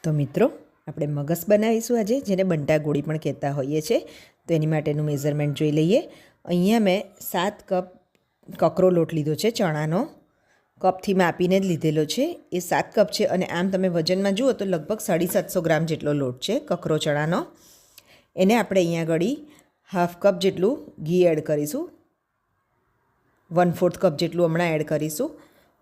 તો મિત્રો આપણે મગસ બનાવીશું આજે, જેને બંટા ગોળી પણ કહેતા હોઈએ છીએ. તો એની માટેનું મેઝરમેન્ટ જોઈ લઈએ. અહીંયા મેં 7 કપ કકરો લોટ લીધો છે, ચણાનો કપથી માપીને જ લીધેલો છે. એ 7 કપ છે અને આમ તમે વજનમાં જુઓ તો લગભગ 750 ગ્રામ જેટલો લોટ છે કકરો ચણાનો. એને આપણે અહીંયા આગળ હાફ કપ જેટલું ઘી એડ કરીશું, 1/4 કપ જેટલું હમણાં એડ કરીશું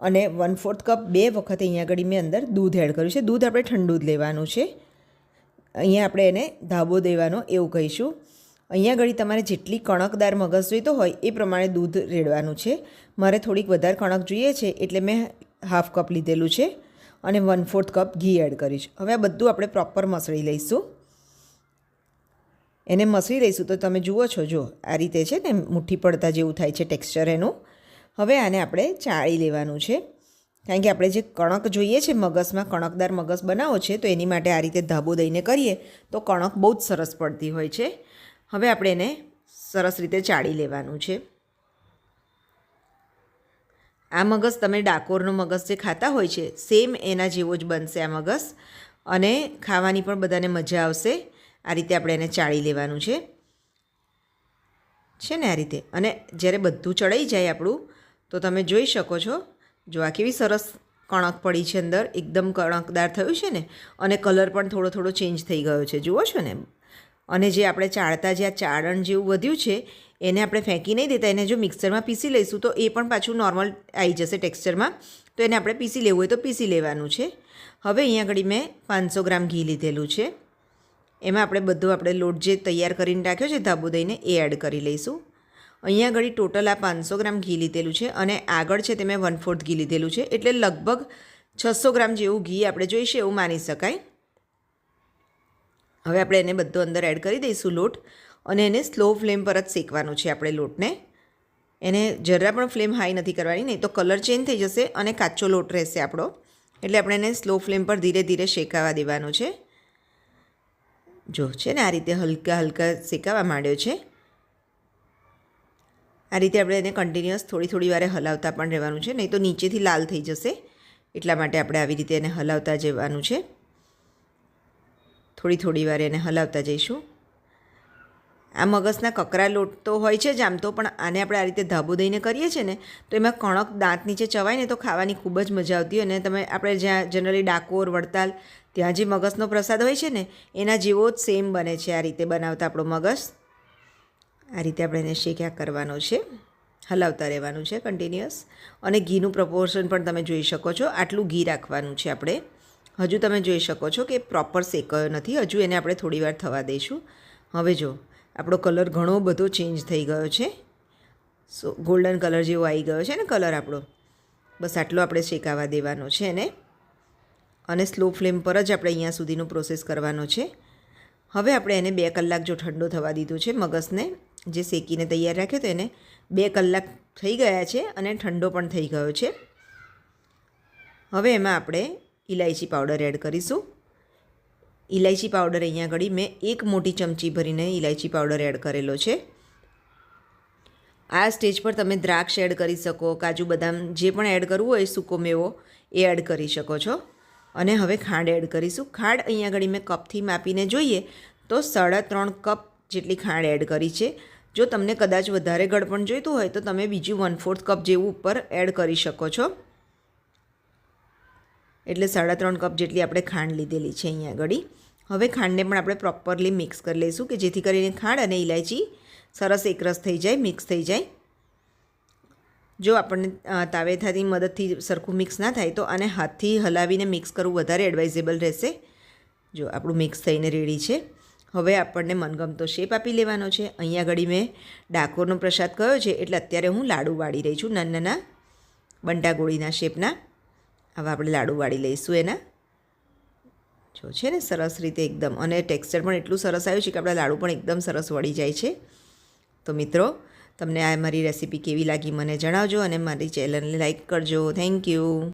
અને 1/4 કપ 2 વખત અહીંયા આગળ મેં અંદર દૂધ એડ કર્યું છે. દૂધ આપણે ઠંડુ જ લેવાનું છે. અહીંયા આપણે એને ધાબો દેવાનો એવું કહીશું. અહીંયા આગળ તમારે જેટલી કણકદાર મગસ જોઈતો હોય એ પ્રમાણે દૂધ રેડવાનું છે. મારે થોડીક વધારે કણક જોઈએ છે એટલે મેં હાફ કપ લીધેલું છે અને 1/4 કપ ઘી એડ કરીશ. હવે આ બધું આપણે પ્રોપર મસળી લઈશું. એને મસળી લઈશું તો તમે જુઓ છો, જો આ રીતે છે ને, મુઠ્ઠી પડતા જેવું થાય છે ટેક્સચર એનું. હવે આને આપણે ચાળી લેવાનું છે, કારણ કે આપણે જે કણક જોઈએ છે મગસમાં, કણકદાર મગસ બનાવો છે તો એની માટે આ રીતે ધાબો દઈને કરીએ તો કણક બહુ જ સરસ પડતી હોય છે. હવે આપણે એને સરસ રીતે ચાળી લેવાનું છે. આ મગસ તમે ડાકોરનો મગસ જે ખાતા હોય છે સેમ એના જેવો જ બનશે આ મગસ, અને ખાવાની પણ બધાને મજા આવશે. આ રીતે આપણે એને ચાળી લેવાનું છે ને આ રીતે. અને જ્યારે બધું ચડાઈ જાય આપણું તો તમે જોઈ શકો છો, જો આ કેવી સરસ કણક પડી છે અંદર, એકદમ કણકદાર થયું છે ને, અને કલર પણ થોડો થોડો ચેન્જ થઈ ગયો છે, જુઓ છો ને. અને જે આપણે ચાળતા જે આ ચાળણ જેવું વધ્યું છે એને આપણે ફેંકી નહીં દેતા, એને જો મિક્સરમાં પીસી લઈશું તો એ પણ પાછું નોર્મલ આવી જશે ટેક્સચરમાં. તો એને આપણે પીસી લેવું હોય તો પીસી લેવાનું છે. હવે અહીંયા આગળ મેં 500 ગ્રામ ઘી લીધેલું છે. એમાં આપણે બધું આપણે લોટ જે તૈયાર કરીને રાખ્યો છે ધાબો દઈને એ એડ કરી લઈશું. અહીંયા આગળ ટોટલ આ 500 ગ્રામ ઘી લીધેલું છે અને આગળ છે તે મેં 1/4 ઘી લીધેલું છે, એટલે લગભગ 600 ગ્રામ જેવું ઘી આપણે જોઈશે એવું માની શકાય. હવે આપણે એને બધું અંદર એડ કરી દઈશું લોટ, અને એને સ્લો ફ્લેમ પર જ શેકવાનું છે આપણે લોટને. એને જરા પણ ફ્લેમ હાઈ નથી કરવાની, નહીં તો કલર ચેન્જ થઈ જશે અને કાચો લોટ રહેશે આપણો. એટલે આપણે એને સ્લો ફ્લેમ પર ધીરે ધીરે શેકાવા દેવાનો છે. જો છે ને આ રીતે હલકા હલકા શેકાવા માંડ્યો છે. આ રીતે આપણે એને કન્ટિન્યુઅસ થોડી થોડી વારે હલાવતા પણ રહેવાનું છે, નહીં તો નીચેથી લાલ થઈ જશે. એટલા માટે આપણે આવી રીતે એને હલાવતા જવાનું છે. થોડી થોડી વાર એને હલાવતા જઈશું. આ મગસના કકરા લોટ તો હોય છે જ આમ તો, પણ આને આપણે આ રીતે ધાબો દઈને કરીએ છીએ ને તો એમાં કણક દાંત નીચે ચવાય ને તો ખાવાની ખૂબ જ મજા આવતી હોય. અને તમે આપણે જ્યાં જનરલી ડાકોર, વડતાલ ત્યાં જે મગસનો પ્રસાદ હોય છે ને એના જેવો જ સેમ બને છે આ રીતે બનાવતા આપણો મગસ. આ રીતે આપણે એને શેક્યા કરવાનો છે, હલાવતા રહેવાનું છે કન્ટિન્યુઅસ. અને ઘીનું પ્રપોર્શન પણ તમે જોઈ શકો છો, આટલું ઘી રાખવાનું છે આપણે. હજુ તમે જોઈ શકો છો કે પ્રોપર શેકાયો નથી, હજુ એને આપણે થોડી વાર થવા દઈશું. હવે જો આપણો કલર ઘણો બધો ચેન્જ થઈ ગયો છે, ગોલ્ડન કલર જેવો આવી ગયો છે ને કલર આપણો. બસ આટલો આપણે શેકાવા દેવાનો છે એને, અને સ્લો ફ્લેમ પર જ આપણે અહીંયા સુધીનો પ્રોસેસ કરવાનો છે. હવે આપણે એને 2 કલાક જો ઠંડો થવા દીધું છે મગસને, જે શેકીને તૈયાર રાખ્યો તો એને 2 કલાક થઈ ગયા છે અને ઠંડો પણ થઈ ગયો છે. હવે એમાં આપણે ઇલાયચી પાવડર એડ કરીશું. ઇલાયચી પાવડર અહીંયા આગળ મેં 1 મોટી ચમચી ભરીને ઇલાયચી પાવડર એડ કરેલો છે. આ સ્ટેજ પર તમે દ્રાક્ષ એડ કરી શકો, કાજુ બદામ જે પણ એડ કરવું હોય, સૂકો મેવો એ એડ કરી શકો છો. અને હવે ખાંડ એડ કરીશું. ખાંડ અહીંયા આગળ મેં કપથી માપીને જોઈએ તો 3.5 કપ જેટલી ખાંડ એડ કરી છે. જો તમને કદાચ વધારે ગળપણ જોઈતું હોય તો તમે બીજું 1/4 કપ જેવું ઉપર એડ કરી શકો છો. એટલે 3.5 કપ જેટલી આપણે ખાંડ લીધેલી છે અહીંયા આગળ. હવે ખાંડને પણ આપણે પ્રોપરલી મિક્સ કરી લઈશું, કે જેથી કરીને ખાંડ અને ઇલાયચી સરસ એકરસ થઈ જાય, મિક્સ થઈ જાય. જો આપણને તાવેથાની મદદથી સરખું મિક્સ ના થાય તો આને હાથથી હલાવીને મિક્સ કરવું વધારે એડવાઇઝેબલ રહેશે. જો આપણું મિક્સ થઈને રેડી છે. હવે આપણને મનગમતો શેપ આપી લેવાનો છે. અહીંયા આગળ મેં ડાકોરનો પ્રસાદ કયો છે એટલે અત્યારે હું લાડુ વાળી રહી છું, નાના નાના બંટા ગોળીના શેપના. હવે આપણે લાડુ વાળી લઈશું એના. જો છે ને સરસ રીતે એકદમ, અને ટેક્સચર પણ એટલું સરસ આવ્યું છે કે આપણા લાડુ પણ એકદમ સરસ વળી જાય છે. તો મિત્રો, તમને આ મારી રેસીપી કેવી લાગી મને જણાવજો, અને મારી ચેનલને લાઈક કરજો. Thank you.